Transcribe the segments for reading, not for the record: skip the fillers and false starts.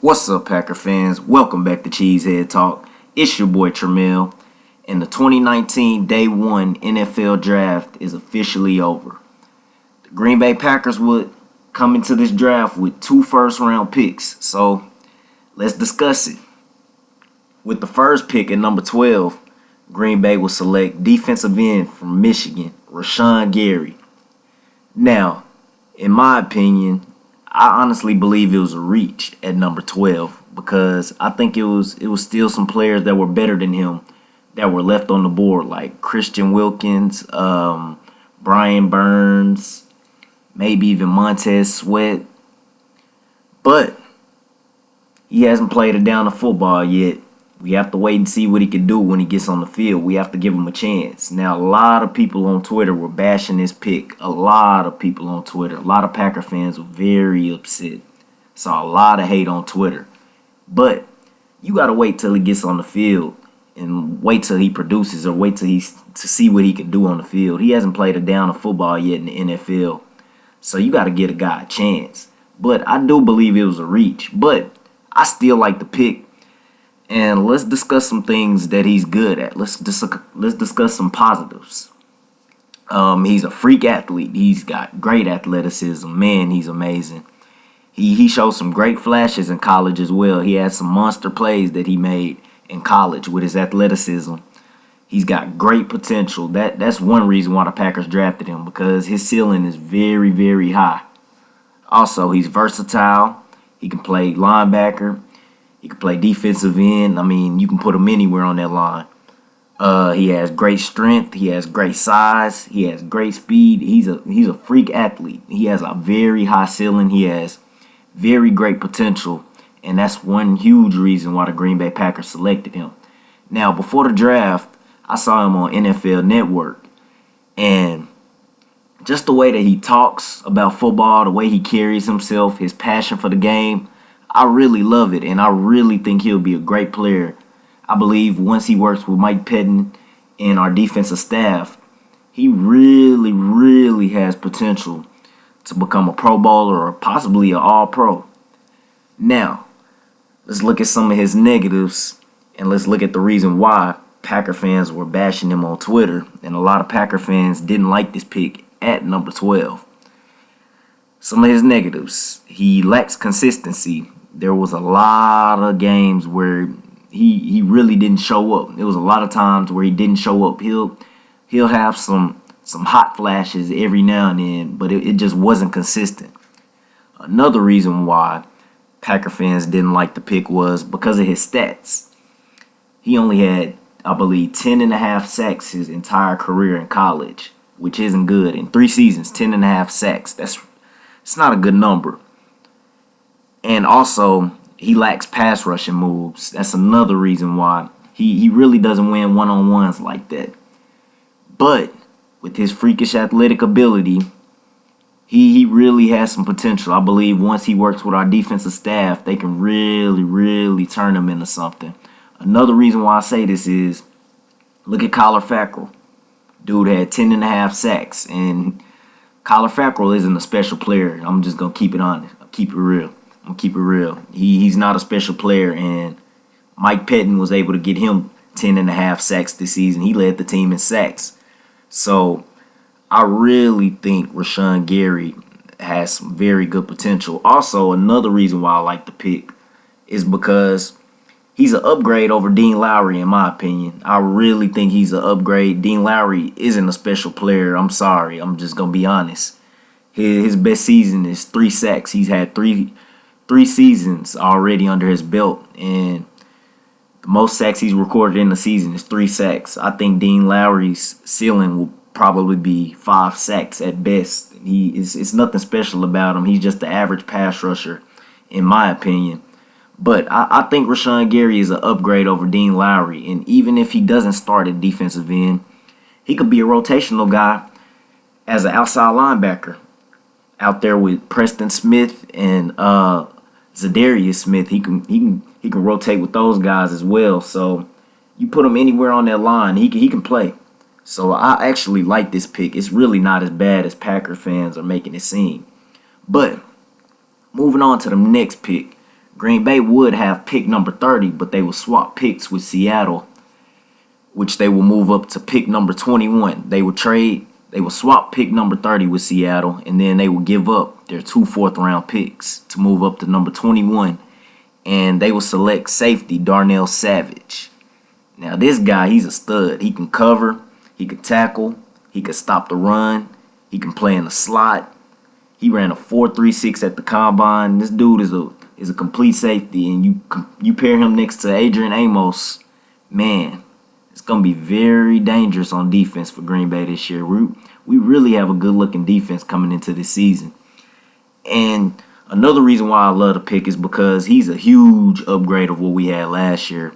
What's up, Packer fans? Welcome back to Cheesehead Talk. It's your boy Tremel, and the 2019 Day 1 NFL Draft is officially over. The Green Bay Packers would come into this draft with 2 first-round picks, so let's discuss it. With the first pick at number 12, Green Bay will select defensive end from Michigan, Rashawn Gary. Now, in my opinion, I honestly believe it was a reach at number 12 because I think it was still some players that were better than him that were left on the board, like Christian Wilkins, Brian Burns, maybe even Montez Sweat. But he hasn't played a down of football yet. We have to wait and see what he can do when he gets on the field. We have to give him a chance. Now, a lot of people on Twitter were bashing this pick. A lot of people on Twitter. A lot of Packer fans were very upset. Saw a lot of hate on Twitter. But you got to wait till he gets on the field and wait till he produces or wait till to see what he can do on the field. He hasn't played a down of football yet in the NFL. So you got to give a guy a chance. But I do believe it was a reach. But I still like the pick. And let's discuss some things that he's good at. Let's discuss some positives. He's a freak athlete. He's got great athleticism. Man, he's amazing. He showed some great flashes in college as well. He had some monster plays that he made in college with his athleticism. He's got great potential. That's one reason why the Packers drafted him, because his ceiling is very, very high. Also, he's versatile. He can play linebacker. He can play defensive end. I mean, you can put him anywhere on that line. He has great strength. He has great size. He has great speed. He's a freak athlete. He has a very high ceiling. He has very great potential. And that's one huge reason why the Green Bay Packers selected him. Now, before the draft, I saw him on NFL Network. And just the way that he talks about football, the way he carries himself, his passion for the game, I really love it, and I really think he'll be a great player. I believe once he works with Mike Pettine and our defensive staff, he really, really has potential to become a Pro Bowler or possibly an All-Pro. Now, let's look at some of his negatives, and let's look at the reason why Packer fans were bashing him on Twitter, and a lot of Packer fans didn't like this pick at number 12. Some of his negatives: he lacks consistency. There was a lot of games where he really didn't show up. There was a lot of times where he didn't show up. He'll have some hot flashes every now and then, but it just wasn't consistent. Another reason why Packer fans didn't like the pick was because of his stats. He only had, I believe, 10.5 sacks his entire career in college, which isn't good. In 3 seasons, 10.5 sacks. It's not a good number. And also, he lacks pass rushing moves. That's another reason why he really doesn't win one-on-ones like that. But with his freakish athletic ability, he really has some potential. I believe once he works with our defensive staff, they can really, really turn him into something. Another reason why I say this is, look at Kyler Fackrell. Dude had 10.5 sacks, and Kyler Fackrell isn't a special player. I'm just going to keep it honest. Keep it real. I'm going to keep it real. He's not a special player, and Mike Pettine was able to get him 10.5 sacks this season. He led the team in sacks. So I really think Rashawn Gary has some very good potential. Also, another reason why I like the pick is because he's an upgrade over Dean Lowry, in my opinion. I really think he's an upgrade. Dean Lowry isn't a special player. I'm sorry. I'm just going to be honest. His best season is 3 sacks. He's had three seasons already under his belt, and the most sacks he's recorded in the season is 3 sacks. I think Dean Lowry's ceiling will probably be 5 sacks at best. It's nothing special about him. He's just the average pass rusher, in my opinion. But I think Rashawn Gary is an upgrade over Dean Lowry, and even if he doesn't start at defensive end, he could be a rotational guy as an outside linebacker out there with Preston Smith and Zadarius Smith. He can rotate with those guys as well. So you put him anywhere on that line, he can play. So I actually like this pick. It's really not as bad as Packer fans are making it seem. But moving on to the next pick, Green Bay would have pick number 30, but they will swap picks with Seattle, which they will move up to pick number 21. They will swap pick number 30 with Seattle, and then they will give up their 2 fourth-round picks to move up to number 21, and they will select safety Darnell Savage. Now, this guy, he's a stud. He can cover, he can tackle, he can stop the run, he can play in the slot. He ran a 4.36 at the combine. This dude is a complete safety, and you pair him next to Adrian Amos, man, it's going to be very dangerous on defense for Green Bay this year. We really have a good-looking defense coming into this season. And another reason why I love the pick is because he's a huge upgrade of what we had last year.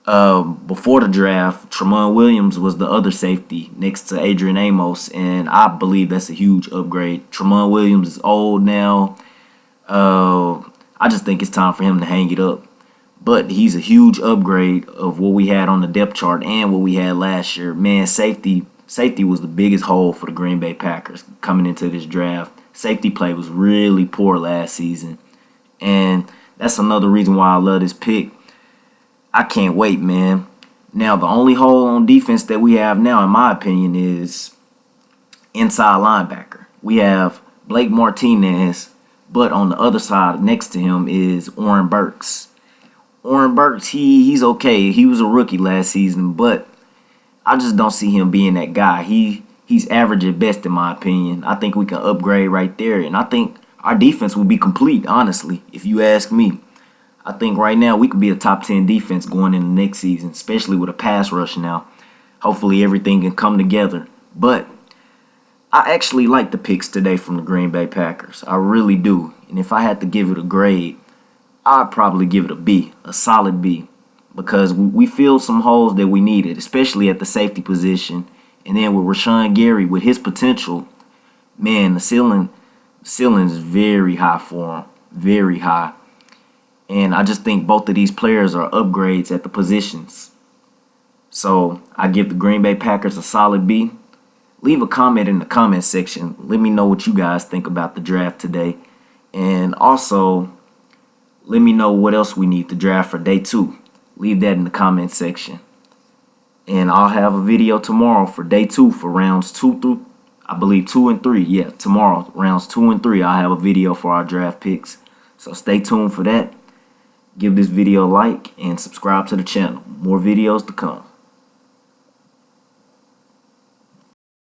Before the draft, Tramon Williams was the other safety next to Adrian Amos, and I believe that's a huge upgrade. Tramon Williams is old now. I just think it's time for him to hang it up. But he's a huge upgrade of what we had on the depth chart and what we had last year. Man, safety was the biggest hole for the Green Bay Packers coming into this draft. Safety play was really poor last season, and that's another reason why I love this pick. I can't wait, man. Now, the only hole on defense that we have now, in my opinion, is inside linebacker. We have Blake Martinez, but on the other side next to him is Oren Burks. Oren Burks, he's okay. He was a rookie last season, but I just don't see him being that guy. He's average at best, in my opinion. I think we can upgrade right there, and I think our defense will be complete, honestly, if you ask me. I think right now we could be a top 10 defense going into next season, especially with a pass rush now. Hopefully everything can come together. But I actually like the picks today from the Green Bay Packers. I really do. And if I had to give it a grade, I'd probably give it a B, a solid B, because we filled some holes that we needed, especially at the safety position. And then with Rashawn Gary, with his potential, man, the ceiling is very high for him, very high. And I just think both of these players are upgrades at the positions. So I give the Green Bay Packers a solid B. Leave a comment in the comment section. Let me know what you guys think about the draft today. And also, let me know what else we need to draft for day 2. Leave that in the comment section. And I'll have a video tomorrow for day 2 for rounds 2 through, I believe, 2 and 3. Yeah, tomorrow, rounds 2 and 3, I'll have a video for our draft picks. So stay tuned for that. Give this video a like and subscribe to the channel. More videos to come.